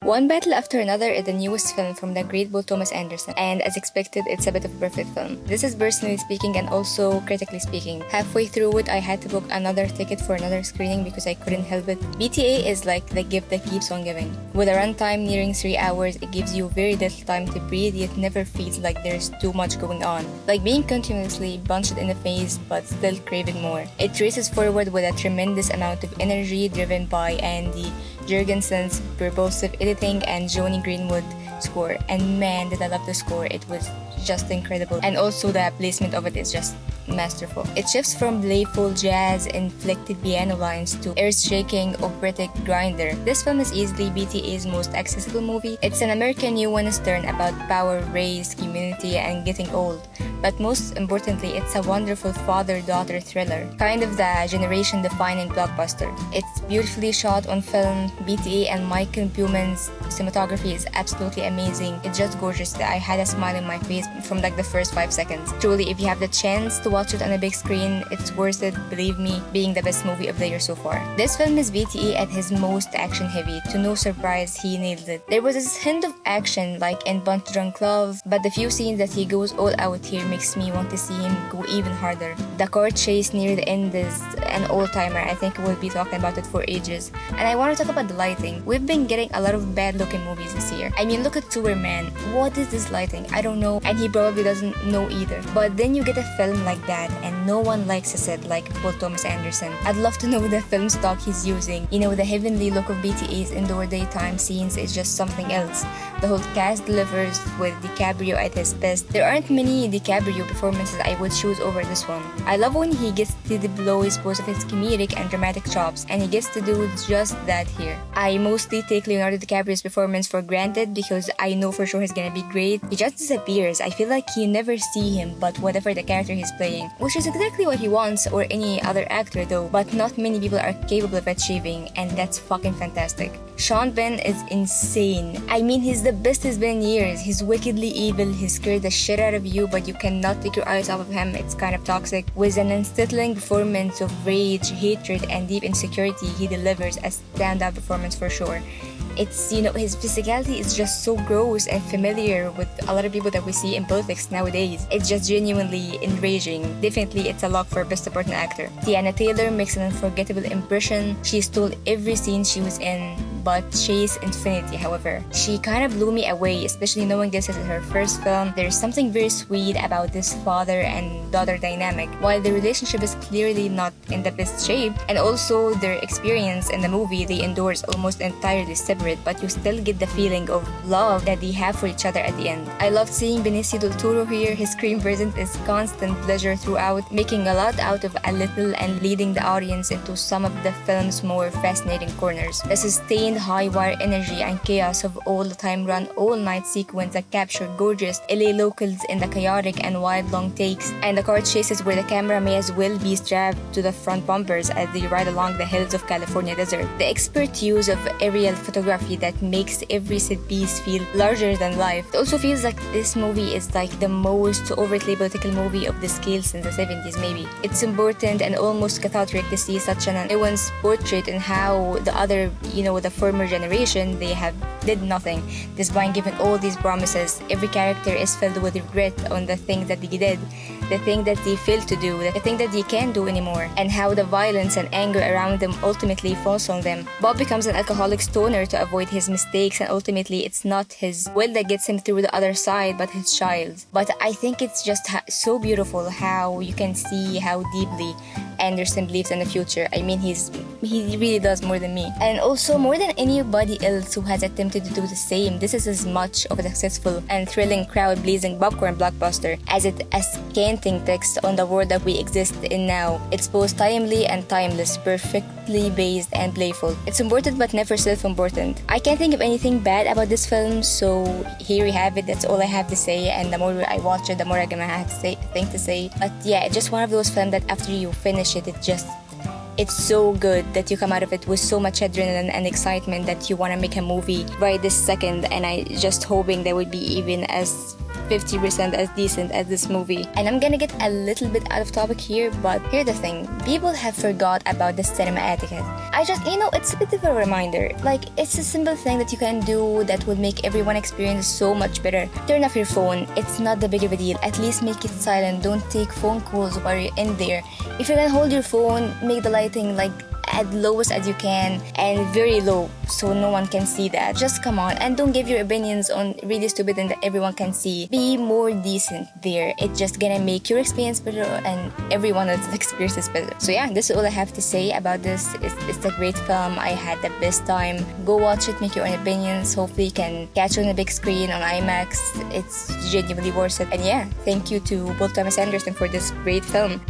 One battle after another is the newest film from the great Paul Thomas Anderson, and as expected, it's a bit of a perfect film. This is personally speaking and also critically speaking. Halfway through it, I had to book another ticket for another screening because I couldn't help it. BTA is like the gift that keeps on giving. With a runtime nearing 3 hours, it gives you very little time to breathe, yet never feels like there's too much going on. Like being continuously punched in the face, but still craving more. It races forward with a tremendous amount of energy driven by Andy Jurgensen's propulsive editing and Johnny Greenwood score, and man did I love the score. It was just incredible, and also the placement of it is just masterful. It shifts from playful jazz inflected piano lines to earth-shaking operatic grinder. This film is easily BTA's most accessible movie. It's an American nuance stern about power, race, community, and getting old. But most importantly, it's a wonderful father-daughter thriller, kind of the generation-defining blockbuster. It's beautifully shot on film. BTA and Michael Buman's cinematography is absolutely amazing. It's just gorgeous. I had a smile on my face from like the first 5 seconds. Truly, if you have the chance to watch it on a big screen, it's worth it, believe me, being the best movie of the year so far. This film is BTA at his most action-heavy. To no surprise, he nailed it. There was this hint of action like in Punch Drunk Love, but the few scenes that he goes all out here makes me want to see him go even harder. The car chase near the end is an all-timer. I think we'll be talking about it for ages. And I want to talk about the lighting. We've been getting a lot of bad-looking movies this year. I mean, look at Superman. What is this lighting? I don't know, and he probably doesn't know either. But then you get a film like that, and no one likes a set like Paul Thomas Anderson. I'd love to know the film stock he's using. You know, the heavenly look of BTA's indoor daytime scenes is just something else. The whole cast delivers with DiCaprio at his best. There aren't many DiCaprio performances I would choose over this one. I love when he gets to deploy both of his comedic and dramatic chops, and he gets to do just that here. I mostly take Leonardo DiCaprio's performance for granted because I know for sure he's gonna be great. He just disappears. I feel like you never see him but whatever the character he's playing, which is exactly what he wants, or any other actor though, but not many people are capable of achieving, and that's fucking fantastic. Sean Penn is insane. I mean, he's the best he's been in years. He's wickedly evil, he scares the shit out of you, but you cannot take your eyes off of him. It's kind of toxic. With an unsettling performance of rage, hatred, and deep insecurity, he delivers a standout performance for sure. It's, you know, his physicality is just so gross and familiar with a lot of people that we see in politics nowadays. It's just genuinely enraging. Definitely, it's a lock for Best Supporting Actor. Tiana Taylor makes an unforgettable impression. She stole every scene she was in, but Chase Infinity, however, she kind of blew me away, especially knowing this is her first film. There's something very sweet about this father and daughter dynamic. While the relationship is clearly not in the best shape, and also their experience in the movie they endure is almost entirely separate, but you still get the feeling of love that they have for each other at the end. I loved seeing Benicio del Toro here. His screen presence is constant pleasure throughout, making a lot out of a little and leading the audience into some of the film's more fascinating corners. The sustained high wire energy and chaos of all the time run all night sequence that captured gorgeous LA locals in the chaotic and wild long takes, and the car chases where the camera may as well be strapped to the front bumpers as they ride along the hills of California desert. The expert use of aerial photography that makes every set piece feel larger than life. It also feels like this movie is like the most overtly political movie of the scale since the 70s maybe. It's important and almost cathartic to see such an nuanced portrait in how the other, you know, the former generation, they have did nothing despite giving all these promises. Every character is filled with regret on the things that they did, the thing that they failed to do, the thing that they can't do anymore, and how the violence and anger around them ultimately falls on them. Bob becomes an alcoholic stoner to avoid his mistakes, and ultimately it's not his will that gets him through the other side but his child's. But I think it's just so beautiful how you can see how deeply Anderson believes in the future. I mean, he really does more than me, and also more than anybody else who has attempted to do the same. This is as much of a successful and thrilling crowd-pleasing popcorn blockbuster as it a scanting text on the world that we exist in now. It's both timely and timeless, perfectly based and playful. It's important but never self-important. I can't think of anything bad about this film, so here we have it. That's all I have to say, and the more I watch it, the more I'm gonna have to say. But yeah, it's just one of those films that after you finish it, it's so good that you come out of it with so much adrenaline and excitement that you want to make a movie right this second, and I just hoping they would be even as 50% as decent as this movie. And I'm gonna get a little bit out of topic here, but here's the thing, people have forgot about the cinema etiquette. It's a bit of a reminder, like it's a simple thing that you can do that would make everyone experience so much better. Turn off your phone, it's not that big of a deal, at least make it silent, don't take phone calls while you're in there. If you can hold your phone, make the lighting like as lowest as you can and very low so no one can see that. Just come on and don't give your opinions on really stupid things that everyone can see. Be more decent there. It's just gonna make your experience better and everyone else's experience is better. So yeah, this is all I have to say about this. It's a great film. I had the best time. Go watch it, make your own opinions. Hopefully you can catch it on the big screen on IMAX. It's genuinely worth it. And yeah, thank you to Paul Thomas Anderson for this great film.